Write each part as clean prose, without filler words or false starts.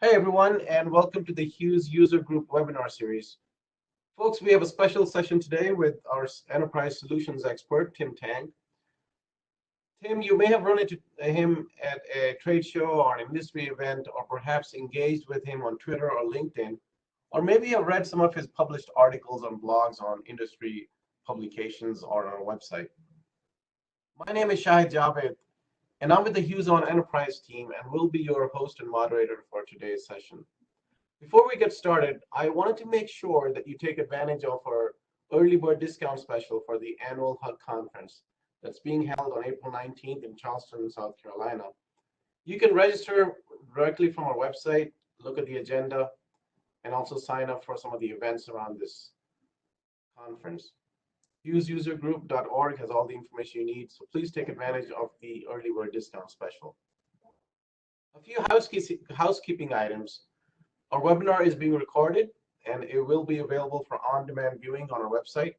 Hey everyone, and welcome to the Hughes User Group webinar series. Folks, we have a special session today with our enterprise solutions expert, Tim Tang. Tim, you may have run into him at a trade show or an industry event, or perhaps engaged with him on Twitter or LinkedIn, or maybe have read some of his published articles on blogs on industry publications or on our website. My name is Shahid Javed, and I'm with the HughesON Enterprise team and will be your host and moderator for today's session. Before we get started, I wanted to make sure that you take advantage of our early bird discount special for the annual HUG conference that's being held on April 19th in Charleston, South Carolina. You can register directly from our website, look at the agenda, and also sign up for some of the events around this conference. HughesUserGroup.org has all the information you need, so please take advantage of the early bird discount special. A few housekeeping items. Our webinar is being recorded and it will be available for on-demand viewing on our website.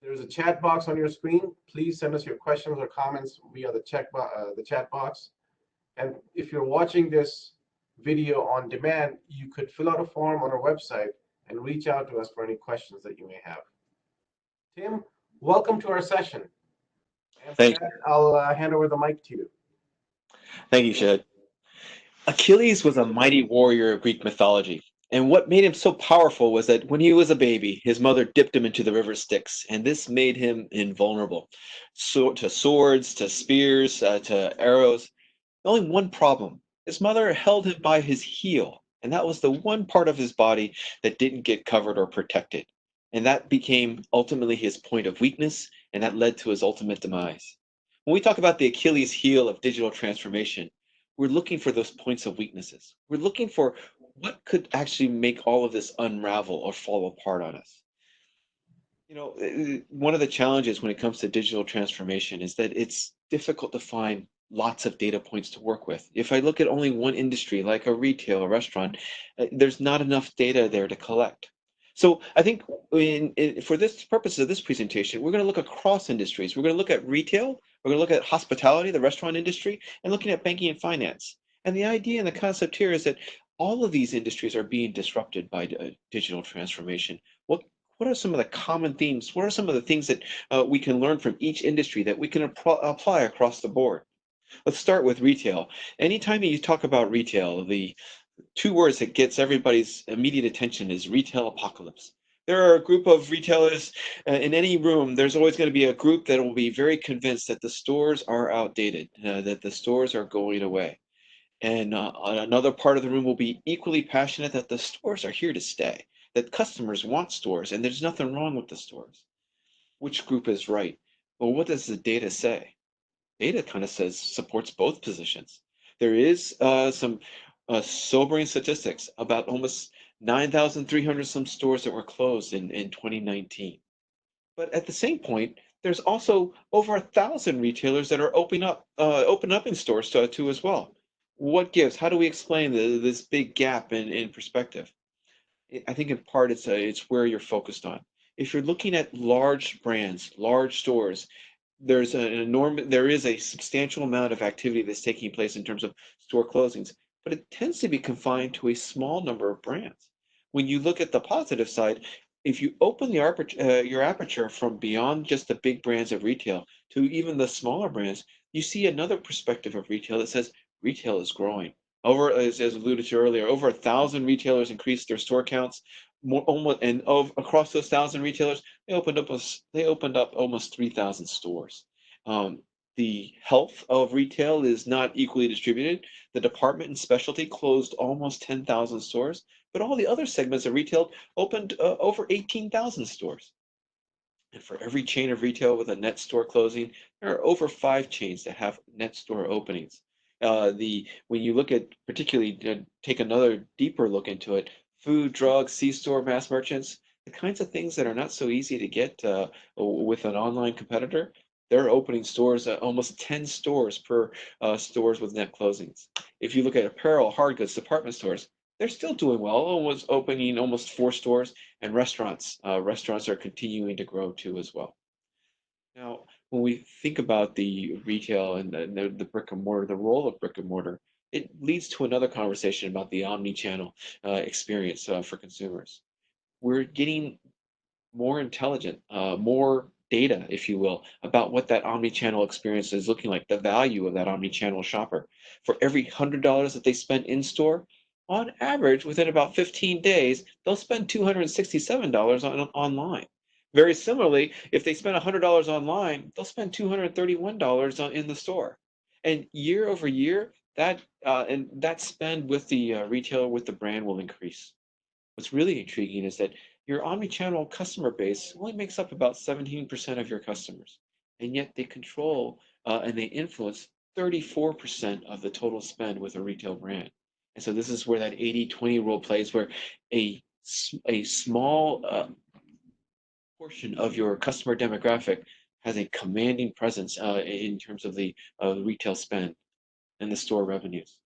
There is a chat box on your screen. Please send us your questions or comments via the chat box. And if you're watching this video on demand, you could fill out a form on our website and reach out to us for any questions that you may have. Tim, welcome to our session. And for that, I'll hand over the mic to you. Thank you, Shad. Achilles was a mighty warrior of Greek mythology, and what made him so powerful was that when he was a baby, his mother dipped him into the river Styx, and this made him invulnerable to swords, to spears, to arrows. Only one problem. His mother held him by his heel, and that was the one part of his body that didn't get covered or protected. And that became ultimately his point of weakness, and that led to his ultimate demise. When we talk about the Achilles heel of digital transformation, we're looking for those points of weaknesses. We're looking for what could actually make all of this unravel or fall apart on us. One of the challenges when it comes to digital transformation is that it's difficult to find lots of data points to work with. If I look at only one industry, like a retail, a restaurant, there's not enough data there to collect. So I think for this purpose of this presentation, we're going to look across industries. We're going to look at retail, we're going to look at hospitality, the restaurant industry, and looking at banking and finance. And the idea and the concept here is that all of these industries are being disrupted by digital transformation. What are some of the common themes? What are some of the things that we can learn from each industry that we can apply across the board? Let's start with retail. Anytime you talk about retail, the two words that gets everybody's immediate attention is retail apocalypse. There are a group of retailers in any room. There's always going to be a group that will be very convinced that the stores are outdated, that the stores are going away. And another part of the room will be equally passionate that the stores are here to stay, that customers want stores, and there's nothing wrong with the stores. Which group is right? Well, what does the data say? Data kind of says supports both positions. There is some sobering statistics about almost 9,300 some stores that were closed in 2019. But at the same point, there's also over 1,000 retailers that are open up in stores too as well. What gives? How do we explain this big gap in perspective? I think in part it's where you're focused on. If you're looking at large brands, large stores, there is a substantial amount of activity that's taking place in terms of store closings, but it tends to be confined to a small number of brands. When you look at the positive side, if you open your aperture from beyond just the big brands of retail to even the smaller brands, you see another perspective of retail that says retail is growing. As alluded to earlier, over 1,000 retailers increased their store counts. Across those 1,000 retailers, they opened up almost 3,000 stores. The health of retail is not equally distributed. The department and specialty closed almost 10,000 stores, but all the other segments of retail opened over 18,000 stores. And for every chain of retail with a net store closing, there are over 5 chains that have net store openings. When you look at particularly take another deeper look into it, food, drugs, C-store, mass merchants, the kinds of things that are not so easy to get with an online competitor, they're opening stores, almost 10 stores per stores with net closings. If you look at apparel, hard goods, department stores, they're still doing well, almost opening almost 4 stores, and restaurants are continuing to grow too as well. Now, when we think about the retail and the brick and mortar, the role of brick and mortar, it leads to another conversation about the omni-channel experience for consumers. We're getting more intelligent, more data, if you will, about what that omni-channel experience is looking like, the value of that omni-channel shopper. For every $100 that they spend in store, on average, within about 15 days, they'll spend $267 online. Very similarly, if they spend $100 online, they'll spend $231 in the store. And year over year, that spend with the retailer, with the brand will increase. What's really intriguing is that your omnichannel customer base only makes up about 17% of your customers, and yet they control and they influence 34% of the total spend with a retail brand. And so this is where that 80-20 rule plays, where a small portion of your customer demographic has a commanding presence in terms of the retail spend and the store revenues.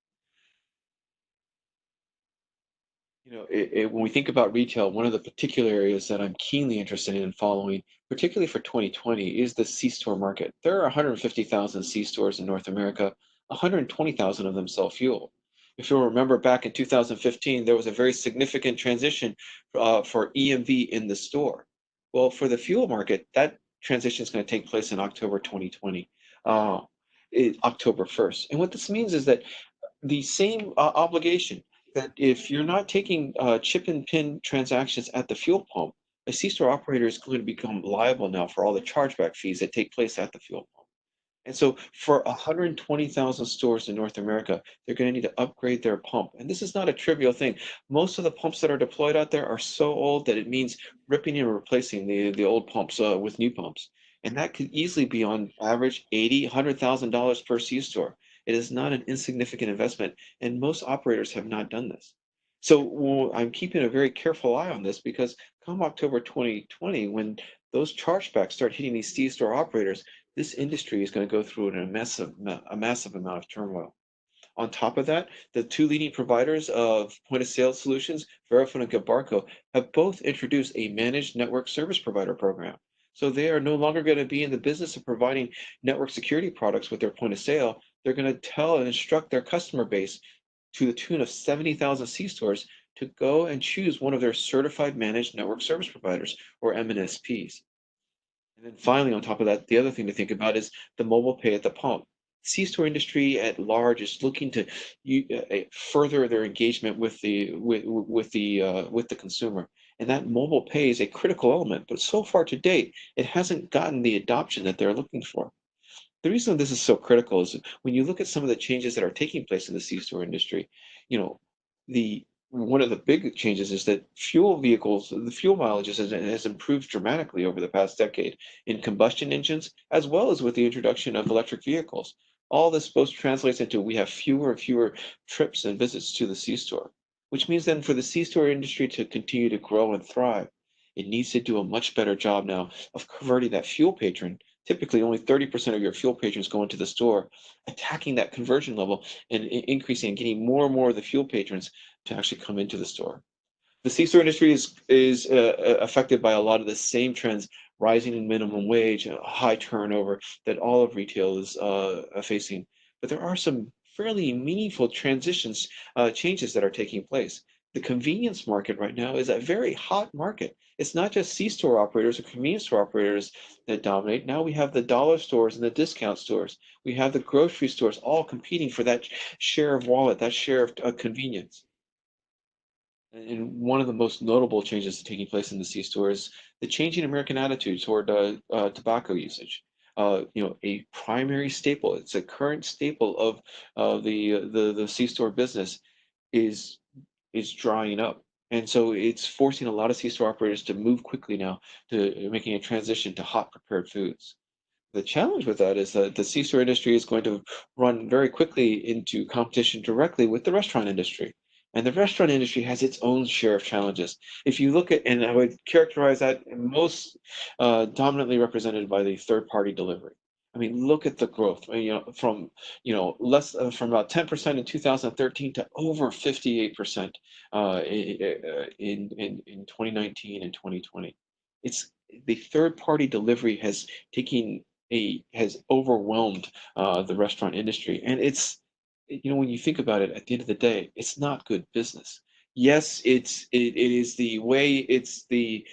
When we think about retail, one of the particular areas that I'm keenly interested in following, particularly for 2020, is the C-store market. There are 150,000 C-stores in North America. 120,000 of them sell fuel. If you'll remember back in 2015, there was a very significant transition for EMV in the store. Well, for the fuel market, that transition is going to take place in October 2020, October 1st. And what this means is that the same obligation that if you're not taking chip and pin transactions at the fuel pump, a C-store operator is going to become liable now for all the chargeback fees that take place at the fuel pump. And so for 120,000 stores in North America, they're going to need to upgrade their pump. And this is not a trivial thing. Most of the pumps that are deployed out there are so old that it means ripping and replacing the old pumps with new pumps. And that could easily be on average $80,000, $100,000 per C-store. It is not an insignificant investment, and most operators have not done this. So I'm keeping a very careful eye on this because come October 2020, when those chargebacks start hitting these C-store operators, this industry is going to go through a massive amount of turmoil. On top of that, the two leading providers of point of sale solutions, Verifone and Gilbarco, have both introduced a managed network service provider program. So they are no longer going to be in the business of providing network security products with their point of sale. They're going to tell and instruct their customer base to the tune of 70,000 C-stores to go and choose one of their certified managed network service providers, or MNSPs. And then finally, on top of that, the other thing to think about is the mobile pay at the pump. C-store industry at large is looking to further their engagement with the consumer, and that mobile pay is a critical element. But so far to date, it hasn't gotten the adoption that they're looking for. The reason this is so critical is when you look at some of the changes that are taking place in the C-store industry, the one of the big changes is that fuel vehicles, the fuel mileage has improved dramatically over the past decade in combustion engines, as well as with the introduction of electric vehicles. All this both translates into we have fewer and fewer trips and visits to the C-store, which means then for the C-store industry to continue to grow and thrive, it needs to do a much better job now of converting that fuel patron. Typically, only 30% of your fuel patrons go into the store, attacking that conversion level and increasing and getting more and more of the fuel patrons to actually come into the store. The C-store industry is affected by a lot of the same trends, rising in minimum wage, high turnover that all of retail is facing. But there are some fairly meaningful changes that are taking place. The convenience market right now is a very hot market. It's not just C-store operators or convenience store operators that dominate. Now we have the dollar stores and the discount stores. We have the grocery stores all competing for that share of wallet, that share of convenience. And one of the most notable changes taking place in the C-store is the changing American attitude toward tobacco usage. A primary staple, it's a current staple of the C-store business is drying up. And so it's forcing a lot of C-store operators to move quickly now to making a transition to hot prepared foods. The challenge with that is that the C-store industry is going to run very quickly into competition directly with the restaurant industry. And the restaurant industry has its own share of challenges. If you look at, and I would characterize that most dominantly represented by the third-party delivery. I mean, look at the growth. From less from about 10% in 2013 to over 58% in 2019 and 2020. It's the third-party delivery has overwhelmed the restaurant industry, and when you think about it, at the end of the day, it's not good business. Yes, it is the way, it's the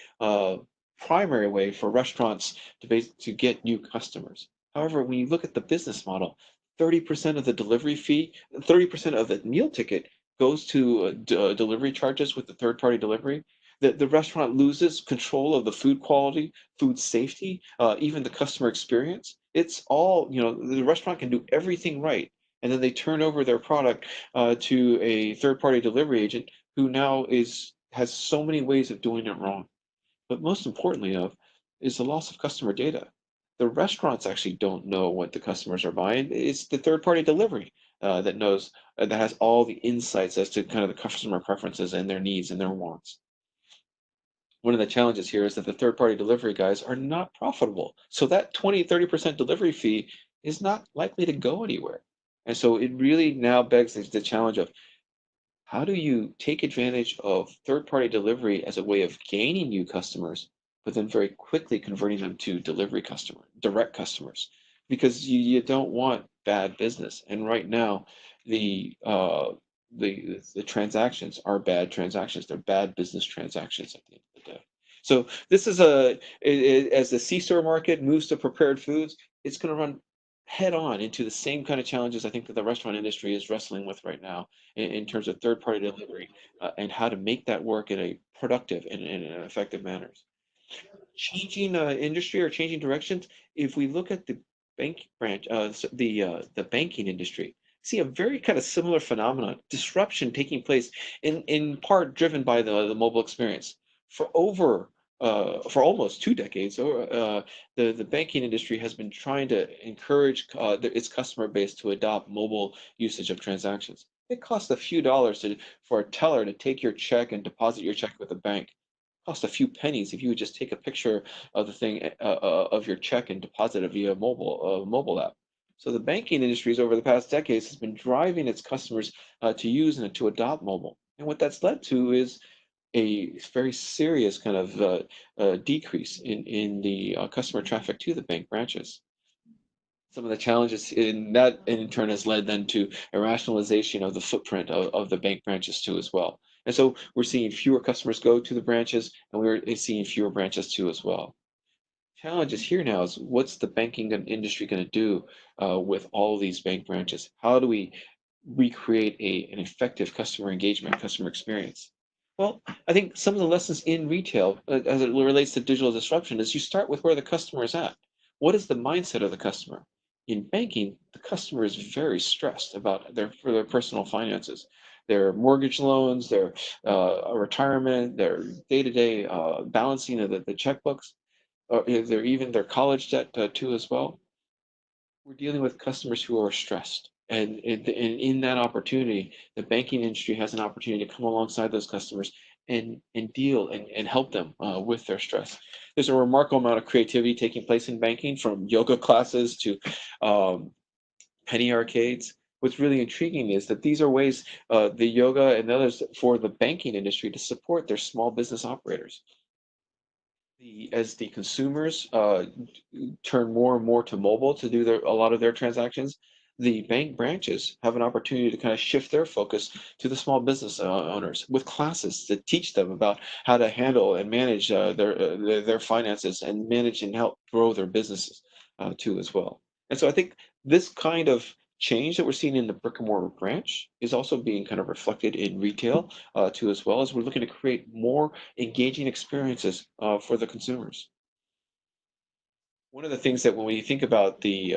primary way for restaurants to get new customers. However, when you look at the business model, 30% of the delivery fee, 30% of the meal ticket goes to delivery charges with the third-party delivery. The restaurant loses control of the food quality, food safety, even the customer experience. It's all, the restaurant can do everything right, and then they turn over their product to a third-party delivery agent who now has so many ways of doing it wrong. But most importantly is the loss of customer data. The restaurants actually don't know what the customers are buying. It's the third-party delivery that knows, that has all the insights as to kind of the customer preferences and their needs and their wants. One of the challenges here is that the third-party delivery guys are not profitable. So that 20-30% delivery fee is not likely to go anywhere. And so it really now begs the challenge of, how do you take advantage of third-party delivery as a way of gaining new customers, but then very quickly converting them to direct customers? Because you don't want bad business. And right now, the uh, the transactions are bad transactions. They're bad business transactions at the end of the day. So this is as the C-store market moves to prepared foods, it's going to run head on into the same kind of challenges I think that the restaurant industry is wrestling with right now in terms of third-party delivery, and how to make that work in a productive and an effective manners. Changing industry or changing directions, if we look at the bank branch, the banking industry, see a very kind of similar phenomenon, disruption taking place in part driven by the mobile experience. For almost 2 decades, the banking industry has been trying to encourage its customer base to adopt mobile usage of transactions. It costs a few dollars for a teller to take your check and deposit your check with the bank. Cost a few pennies if you would just take a picture of the thing, of your check, and deposit it via mobile app. So the banking industries over the past decades has been driving its customers to use and to adopt mobile. And what that's led to is a very serious kind of decrease in the customer traffic to the bank branches. Some of the challenges in that in turn has led then to a rationalization of the footprint of the bank branches too as well. And so we're seeing fewer customers go to the branches, and we're seeing fewer branches too as well. Challenges here now is, what's the banking industry going to do with all these bank branches? How do we recreate an effective customer engagement, customer experience? Well, I think some of the lessons in retail, as it relates to digital disruption, is you start with where the customer is at. What is the mindset of the customer? In banking, the customer is very stressed about their personal finances, their mortgage loans, their retirement, their day-to-day balancing of the checkbooks, or even their college debt too as well. We're dealing with customers who are stressed. And in that opportunity, the banking industry has an opportunity to come alongside those customers and deal and help them with their stress. There's a remarkable amount of creativity taking place in banking, from yoga classes to penny arcades. What's really intriguing is that these are ways, the yoga and others, for the banking industry to support their small business operators. As the consumers turn more and more to mobile to do a lot of their transactions, the bank branches have an opportunity to kind of shift their focus to the small business owners with classes to teach them about how to handle and manage their finances, and manage and help grow their businesses too as well. And so I think this kind of change that we're seeing in the brick and mortar branch is also being kind of reflected in retail too, as well, as we're looking to create more engaging experiences for the consumers. One of the things that, when we think about the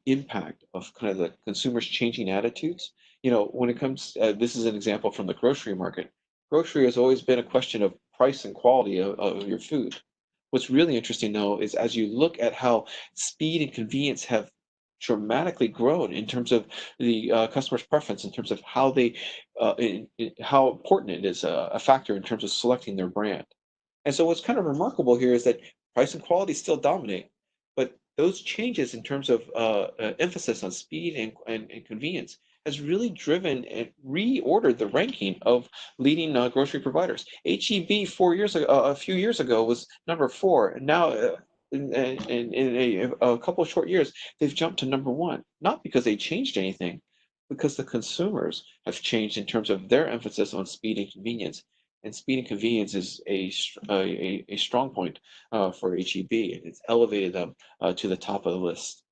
impact of kind of the consumers changing attitudes, when it comes, this is an example from the grocery market. Grocery has always been a question of price and quality of your food. What's really interesting, though, is as you look at how speed and convenience have dramatically grown in terms of the customer's preference, in terms of how how important it is a factor in terms of selecting their brand. And so what's kind of remarkable here is that price and quality still dominate, but those changes in terms of emphasis on speed and convenience has really driven and reordered the ranking of leading grocery providers. HEB 4 years ago, a few years ago, was number 4, and now in a couple of short years, they've jumped to number one, not because they changed anything, because the consumers have changed in terms of their emphasis on speed and convenience. And speed and convenience is a strong point for HEB. It's elevated them to the top of the list.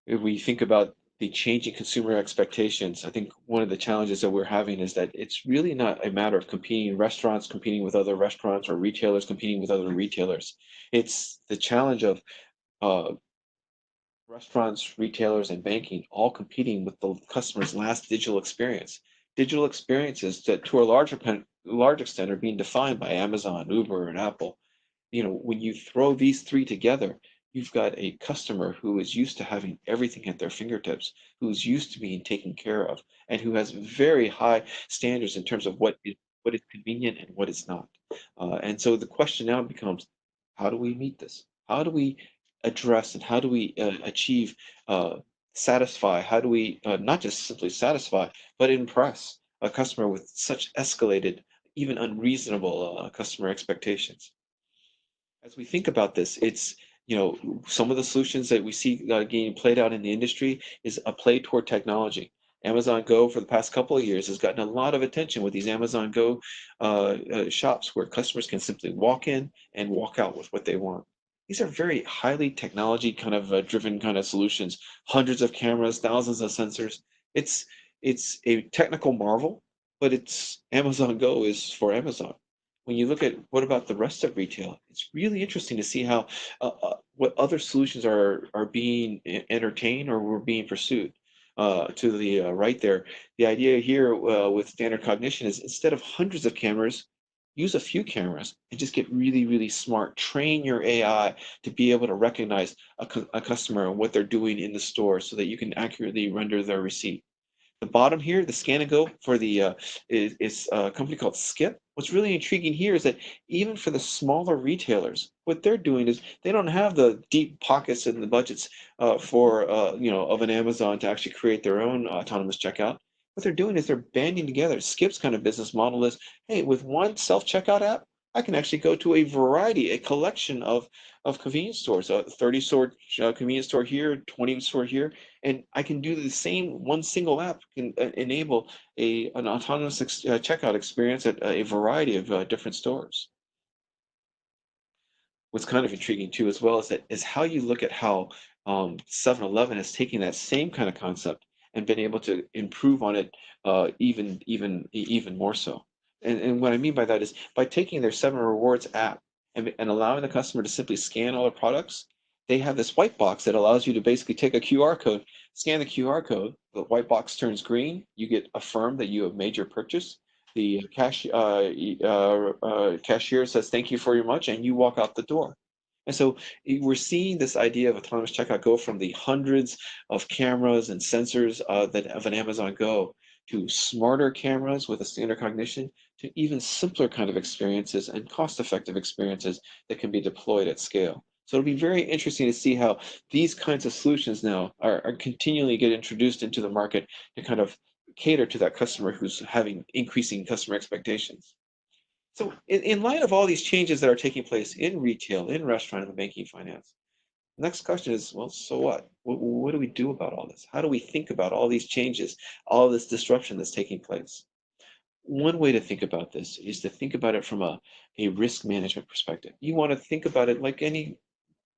If we think about the changing consumer expectations, I think one of the challenges that we're having is that it's really not a matter of restaurants competing with other restaurants or retailers competing with other retailers. It's the challenge of uh, restaurants, retailers, and banking all competing with the customer's last digital experience. Digital experiences that to a large extent are being defined by Amazon, Uber, and Apple. When you throw these three together, you've got a customer who is used to having everything at their fingertips, who's used to being taken care of, and who has very high standards in terms of what is convenient and what is not. And so the question now becomes, how do we meet this? How do we address and how do we achieve, satisfy? How do we not just simply satisfy, but impress a customer with such escalated, even unreasonable customer expectations? As we think about this, it's, some of the solutions that we see getting played out in the industry is a play toward technology. Amazon Go for the past couple of years has gotten a lot of attention with these Amazon Go shops where customers can simply walk in and walk out with what they want. These are very highly technology kind of driven kind of solutions. Hundreds of cameras, thousands of sensors. It's a technical marvel, but it's Amazon Go is for Amazon. When you look at what about the rest of retail, it's really interesting to see how what other solutions are being entertained or were being pursued. To the right there, the idea here with standard cognition is instead of hundreds of cameras, use a few cameras and just get really, really smart. Train your AI to be able to recognize a customer and what they're doing in the store so that you can accurately render their receipt. The bottom here, the scan and go for the is a company called Skip. What's really intriguing here is that even for the smaller retailers, what they're doing is they don't have the deep pockets and the budgets for of an Amazon to actually create their own autonomous checkout. What they're doing is they're banding together. Skip's kind of business model is, hey, with one self-checkout app, I can actually go to a collection of convenience stores, a 30 store convenience store here, 20 store here, and I can do the same. One single app can enable an autonomous checkout experience at a variety of different stores. What's kind of intriguing too, as well, is how you look at how 7-Eleven has taken that same kind of concept and been able to improve on it even more so. And what I mean by that is by taking their 7 Rewards app and allowing the customer to simply scan all their products, they have this white box that allows you to basically take a QR code, scan the QR code, the white box turns green, you get affirmed that you have made your purchase. The cashier says thank you for your much, and you walk out the door. And so we're seeing this idea of autonomous checkout go from the hundreds of cameras and sensors that of an Amazon Go to smarter cameras with a standard cognition to even simpler kind of experiences and cost-effective experiences that can be deployed at scale. So it'll be very interesting to see how these kinds of solutions now are continually get introduced into the market to kind of cater to that customer who's having increasing customer expectations. So in light of all these changes that are taking place in retail, in restaurant, and banking finance, the next question is, well, so what? What do we do about all this? How do we think about all these changes, all this disruption that's taking place? One way to think about this is to think about it from a risk management perspective. You want to think about it like any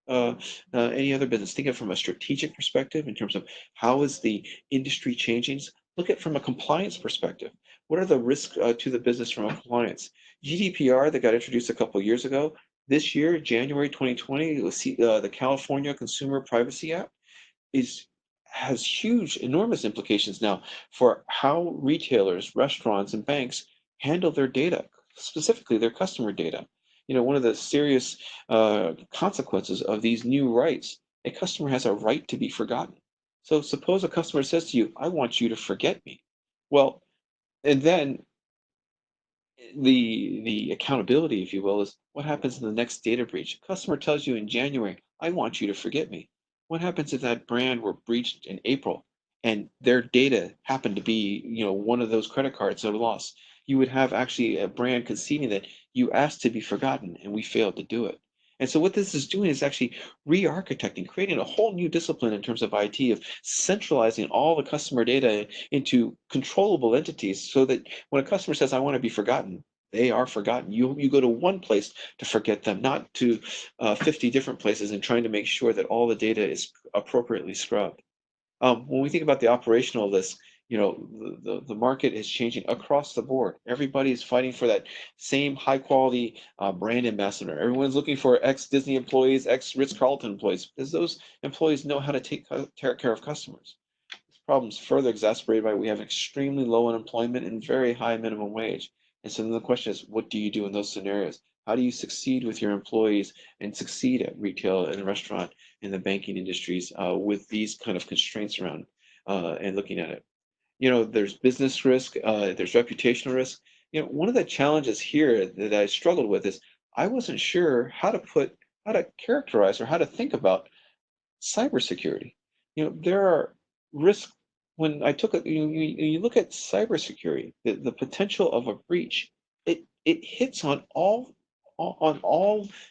other business. Think of it from a strategic perspective in terms of how is the industry changing. Look at it from a compliance perspective. What are the risks to the business from a compliance? GDPR that got introduced a couple of years ago. This year, January 2020, the California Consumer Privacy Act is has huge, enormous implications now for how retailers, restaurants, and banks handle their data, specifically their customer data. One of the serious consequences of these new rights, a customer has a right to be forgotten. So suppose a customer says to you, I want you to forget me. Well, and then the accountability, if you will, is what happens in the next data breach. A customer tells you in January, I want you to forget me. What happens if that brand were breached in April and their data happened to be, one of those credit cards that are lost? you would have actually a brand conceding that you asked to be forgotten and we failed to do it. And so what this is doing is actually re-architecting, creating a whole new discipline in terms of IT, of centralizing all the customer data into controllable entities so that when a customer says, I want to be forgotten, they are forgotten. You go to one place to forget them, not to 50 different places, and trying to make sure that all the data is appropriately scrubbed. When we think about the operational list, the market is changing across the board. Everybody is fighting for that same high quality brand ambassador. Everyone's looking for ex-Disney employees, ex-Ritz-Carlton employees, because those employees know how to take care of customers. This problem is further exacerbated by we have extremely low unemployment and very high minimum wage. And so then the question is, what do you do in those scenarios? How do you succeed with your employees and succeed at retail and restaurant in the banking industries with these kind of constraints around and looking at it? There's business risk, there's reputational risk. One of the challenges here that I struggled with is I wasn't sure how to characterize or how to think about cybersecurity. There are risks when I took a you look at cybersecurity, the potential of a breach, it hits on all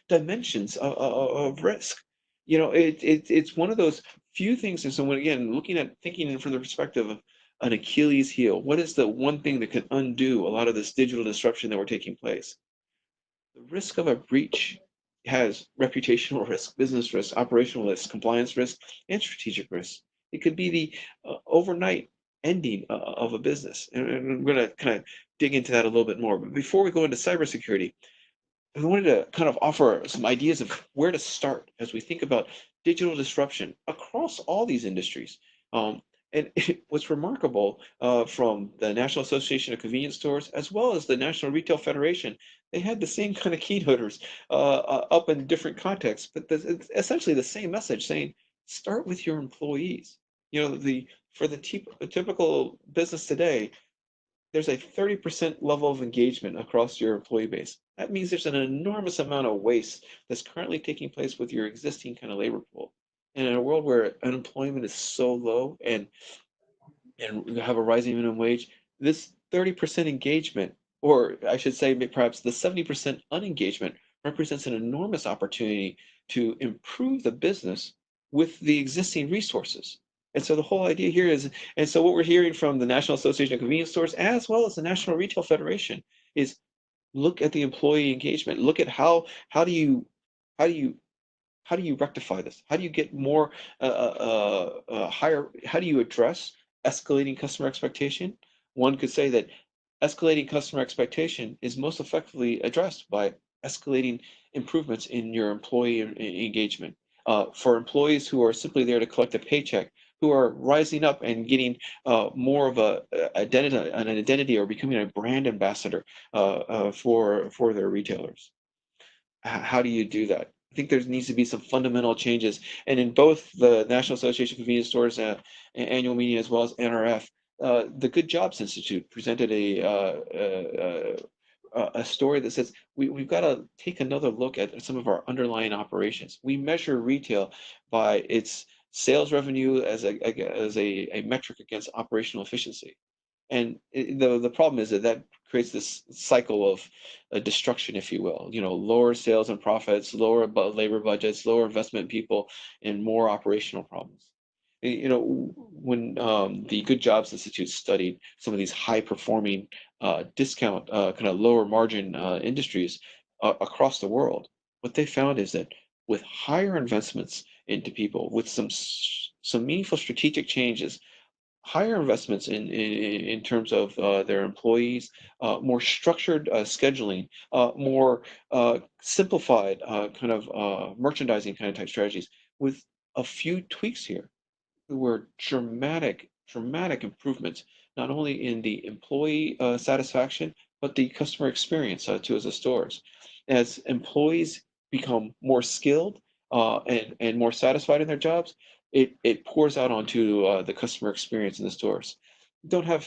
dimensions of risk. It's one of those few things. And so when again looking at thinking from the perspective of an Achilles heel, what is the one thing that could undo a lot of this digital disruption that we're taking place? The risk of a breach has reputational risk, business risk, operational risk, compliance risk, and strategic risk. It could be the overnight ending of a business. And I'm going to kind of dig into that a little bit more. But before we go into cybersecurity, I wanted to kind of offer some ideas of where to start as we think about digital disruption across all these industries. And what's remarkable from the National Association of Convenience Stores as well as the National Retail Federation, they had the same kind of keynoters up in different contexts, but it's essentially the same message saying, start with your employees. For the typical business today, there's a 30% level of engagement across your employee base. That means there's an enormous amount of waste that's currently taking place with your existing kind of labor pool. And in a world where unemployment is so low and we have a rising minimum wage, this 30% engagement, or I should say perhaps the 70% unengagement, represents an enormous opportunity to improve the business with the existing resources. And so the whole idea here is, and so what we're hearing from the National Association of Convenience Stores as well as the National Retail Federation is look at the employee engagement. Look at how do you how do you how do you rectify this? How do you get more higher? How do you address escalating customer expectation? One could say that escalating customer expectation is most effectively addressed by escalating improvements in your employee engagement. For employees who are simply there to collect a paycheck, who are rising up and getting more of an identity or becoming a brand ambassador for their retailers. How do you do that? I think there needs to be some fundamental changes. And in both the National Association of Convenience Stores annual meeting as well as NRF, the Good Jobs Institute presented a story that says we've got to take another look at some of our underlying operations. We measure retail by its sales revenue as a metric against operational efficiency. And the problem is that creates this cycle of destruction, if you will. Lower sales and profits, lower labor budgets, lower investment in people, and more operational problems. When the Good Jobs Institute studied some of these high-performing discount, kind of lower margin industries across the world, what they found is that with higher investments into people, with some meaningful strategic changes, higher investments in terms of their employees, more structured scheduling, more simplified kind of merchandising kind of type strategies with a few tweaks here were dramatic improvements, not only in the employee satisfaction, but the customer experience too as the stores. As employees become more skilled and more satisfied in their jobs, it pours out onto the customer experience in the stores. Don't have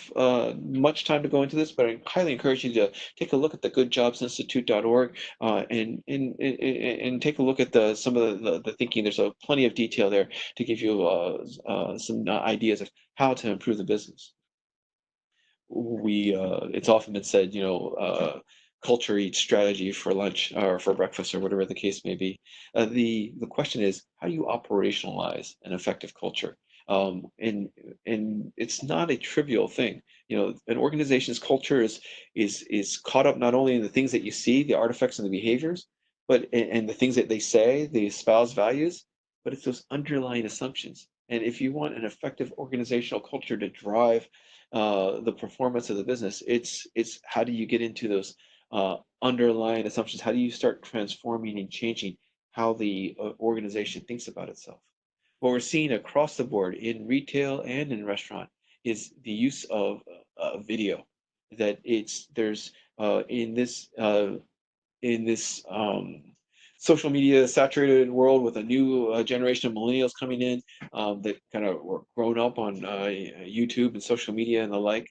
much time to go into this, but I highly encourage you to take a look at the goodjobsinstitute.org and take a look at some of the thinking. There's plenty of detail there to give you some ideas of how to improve the business. it's often been said, culture eats strategy for lunch or for breakfast or whatever the case may be. The question is, how do you operationalize an effective culture? And it's not a trivial thing. An organization's culture is caught up not only in the things that you see, the artifacts and the behaviors, but and the things that they say, they espouse values, but it's those underlying assumptions. And if you want an effective organizational culture to drive the performance of the business, it's how do you get into those underlying assumptions? How do you start transforming and changing how the organization thinks about itself? What we're seeing across the board in retail and in restaurant is the use of video. That there's in this social media saturated world with a new generation of millennials coming in that kind of were grown up on YouTube and social media and the like.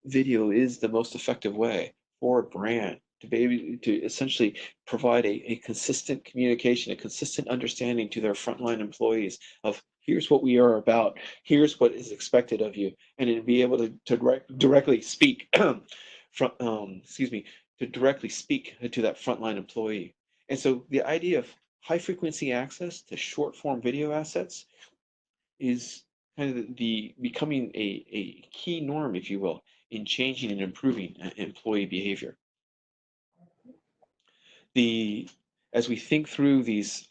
Video is the most effective way for a brand to be able to essentially provide a consistent communication, a consistent understanding to their frontline employees of here's what we are about, here's what is expected of you, and to be able to directly speak from excuse me, to directly speak to that frontline employee. And so the idea of high frequency access to short form video assets is kind of the becoming a key norm, if you will, in changing and improving employee behavior. The As we think through these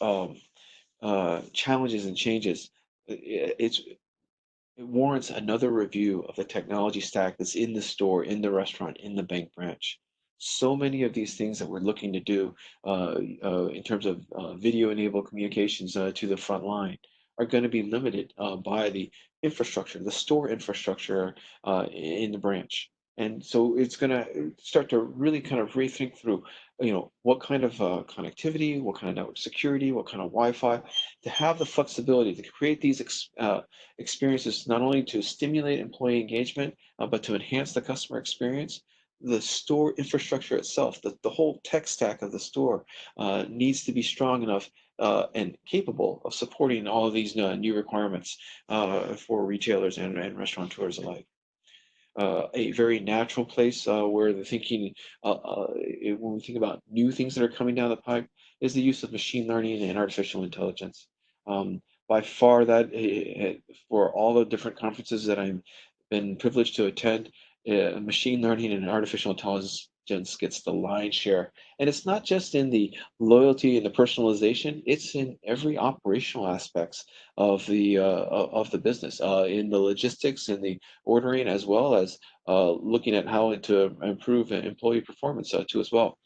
challenges and changes, it warrants another review of the technology stack that's in the store, in the restaurant, in the bank branch. So many of these things that we're looking to do in terms of video-enabled communications to the front line are going to be limited by the infrastructure, the store infrastructure in the branch. And so it's going to start to really kind of rethink through, what kind of connectivity, what kind of network security, what kind of Wi-Fi, to have the flexibility to create these experiences not only to stimulate employee engagement, but to enhance the customer experience. The store infrastructure itself, the whole tech stack of the store needs to be strong enough and capable of supporting all of these new requirements for retailers and restaurateurs alike. A very natural place where the thinking, when we think about new things that are coming down the pipe, is the use of machine learning and artificial intelligence. By far, for all the different conferences that I've been privileged to attend, machine learning and artificial intelligence gets the lion's share. And it's not just in the loyalty and the personalization; it's in every operational aspects of the business, in the logistics, in the ordering, as well as looking at how to improve employee performance too as well.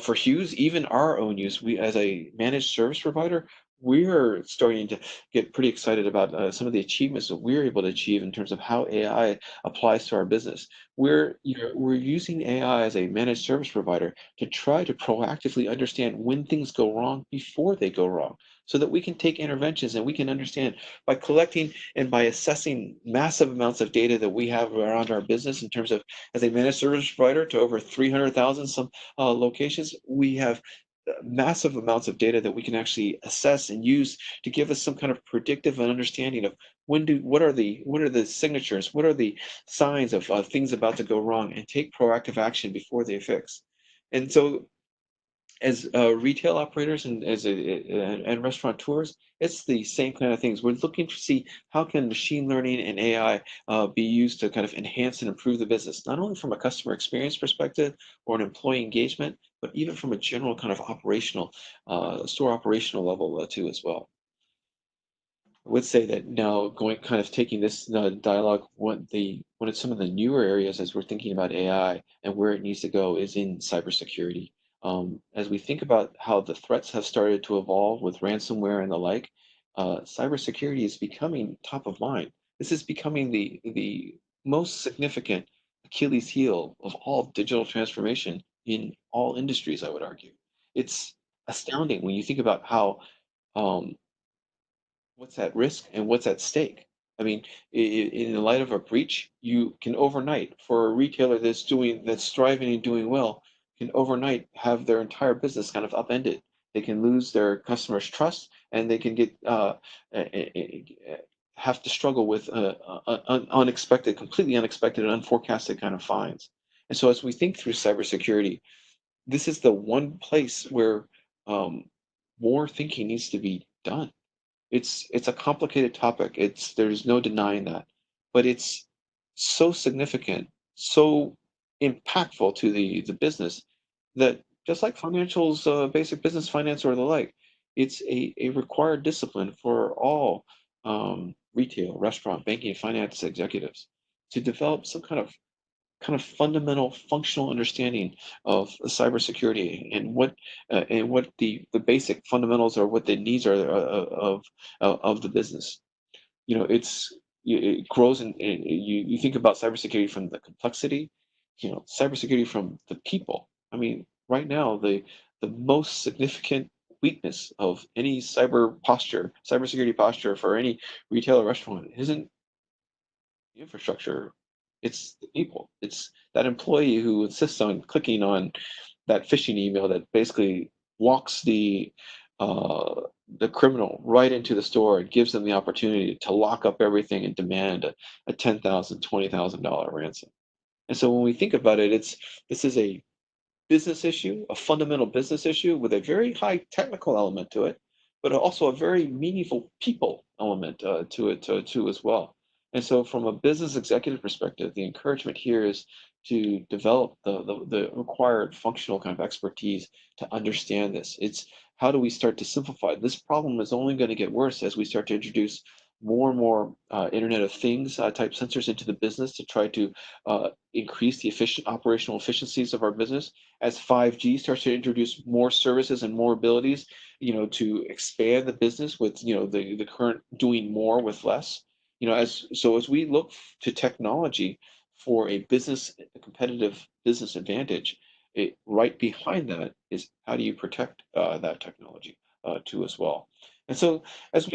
For Hughes, even our own use, we as a managed service provider, we're starting to get pretty excited about some of the achievements that we're able to achieve in terms of how AI applies to our business. We're using AI as a managed service provider to try to proactively understand when things go wrong before they go wrong, so that we can take interventions and we can understand by collecting and by assessing massive amounts of data that we have around our business in terms of as a managed service provider to over 300,000 some locations, we have massive amounts of data that we can actually assess and use to give us some kind of predictive and understanding of what are the signatures, what are the signs of things about to go wrong, and take proactive action before they fix. And so as retail operators and restaurateurs, it's the same kind of things. We're looking to see how can machine learning and AI be used to kind of enhance and improve the business, not only from a customer experience perspective or an employee engagement, but even from a general kind of operational, store operational level too as well. I would say that now going kind of taking this dialogue, one of some of the newer areas as we're thinking about AI and where it needs to go is in cybersecurity. As we think about how the threats have started to evolve with ransomware and the like, cybersecurity is becoming top of mind. This is becoming the most significant Achilles heel of all digital transformation in all industries, I would argue. It's astounding when you think about how um, what's at risk and what's at stake. I mean, in the light of a breach, you can overnight, for a retailer that's thriving and doing well, can overnight have their entire business kind of upended. They can lose their customers' trust, and they can get have to struggle with unexpected, completely unexpected and unforecasted kind of fines. And so as we think through cybersecurity, this is the one place where more thinking needs to be done. It's a complicated topic. There's no denying that, but it's so significant, so impactful to the business that just like financials, basic business finance or the like, it's a required discipline for all retail, restaurant, banking, finance executives to develop some kind of fundamental functional understanding of cybersecurity and what the basic fundamentals or what the needs are of the business. You know, it grows and you think about cybersecurity from the complexity, cybersecurity from the people. I mean, right now the most significant weakness of any cybersecurity posture for any retail or restaurant isn't the infrastructure, it's the people. It's that employee who insists on clicking on that phishing email that basically walks the criminal right into the store and gives them the opportunity to lock up everything and demand a $10,000, $20,000 ransom. And so when we think about it, this is a business issue, a fundamental business issue with a very high technical element to it, but also a very meaningful people element to it too as well. And so, from a business executive perspective, the encouragement here is to develop the required functional kind of expertise to understand this. It's how do we start to simplify? This problem is only going to get worse as we start to introduce more and more Internet of Things type sensors into the business to try to increase the operational efficiencies of our business as 5G starts to introduce more services and more abilities, to expand the business with, the current doing more with less. As we look to technology for a competitive business advantage, right behind that is how do you protect that technology too as well. And so as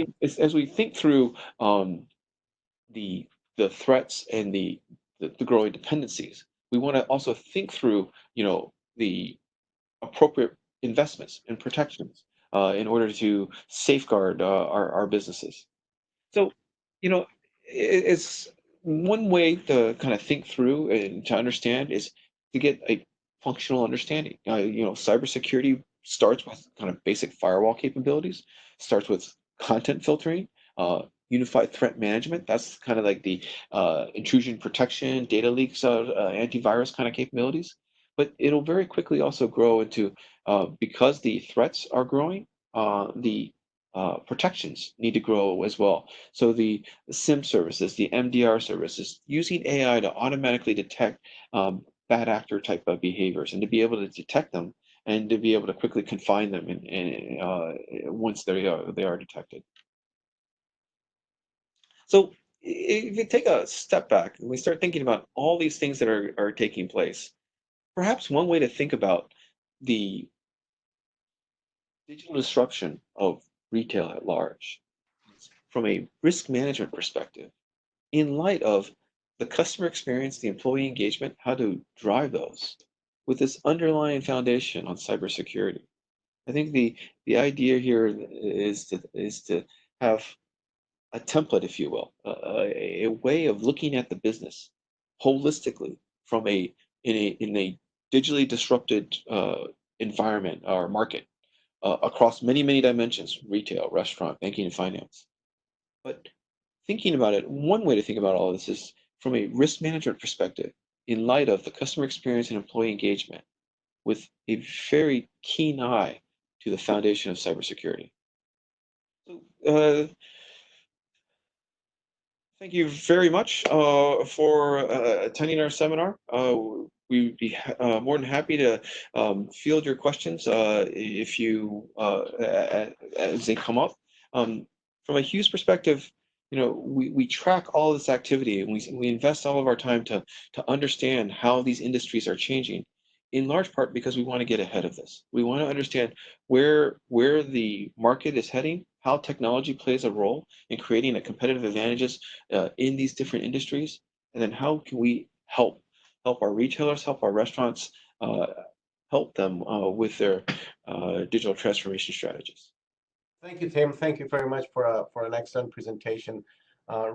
we think through the the threats and the growing dependencies, we want to also think through, the appropriate investments and protections in order to safeguard our businesses. So, you know, it's one way to kind of think through and to understand is to get a functional understanding. Cybersecurity starts with kind of basic firewall capabilities, starts with content filtering, unified threat management. That's kind of like the intrusion protection, data leaks, antivirus kind of capabilities. But it'll very quickly also grow into, because the threats are growing, the protections need to grow as well. So the SIM services, the MDR services, using AI to automatically detect bad actor type of behaviors and to be able to detect them and to be able to quickly confine them once they are detected. So if you take a step back and we start thinking about all these things that are taking place, perhaps one way to think about the digital disruption of retail at large from a risk management perspective, in light of the customer experience, the employee engagement, how to drive those with this underlying foundation on cybersecurity. I think the idea here is to have a template, if you will, a way of looking at the business holistically from in a digitally disrupted environment or market across many, many dimensions: retail, restaurant, banking, and finance. But thinking about it, one way to think about all of this is from a risk management perspective, in light of the customer experience and employee engagement, with a very keen eye to the foundation of cybersecurity. So, thank you very much for attending our seminar. We'd be more than happy to field your questions if you as they come up. From a Hughes perspective, we track all this activity and we invest all of our time to understand how these industries are changing, in large part because we want to get ahead of this. We want to understand where the market is heading, how technology plays a role in creating a competitive advantages in these different industries, and then how can we help our retailers, help our restaurants, help them with their digital transformation strategies. Thank you, Tim. Thank you very much for an excellent presentation.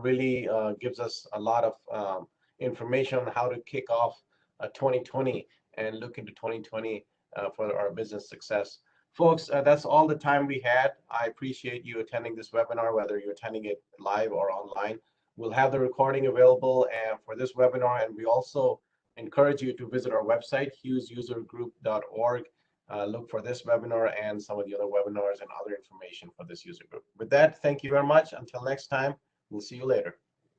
really gives us a lot of information on how to kick off 2020 and look into 2020 for our business success. Folks, that's all the time we had. I appreciate you attending this webinar, whether you're attending it live or online. We'll have the recording available for this webinar, and we also encourage you to visit our website, HughesUserGroup.org. Look for this webinar and some of the other webinars and other information for this user group. With that, thank you very much. Until next time, we'll see you later.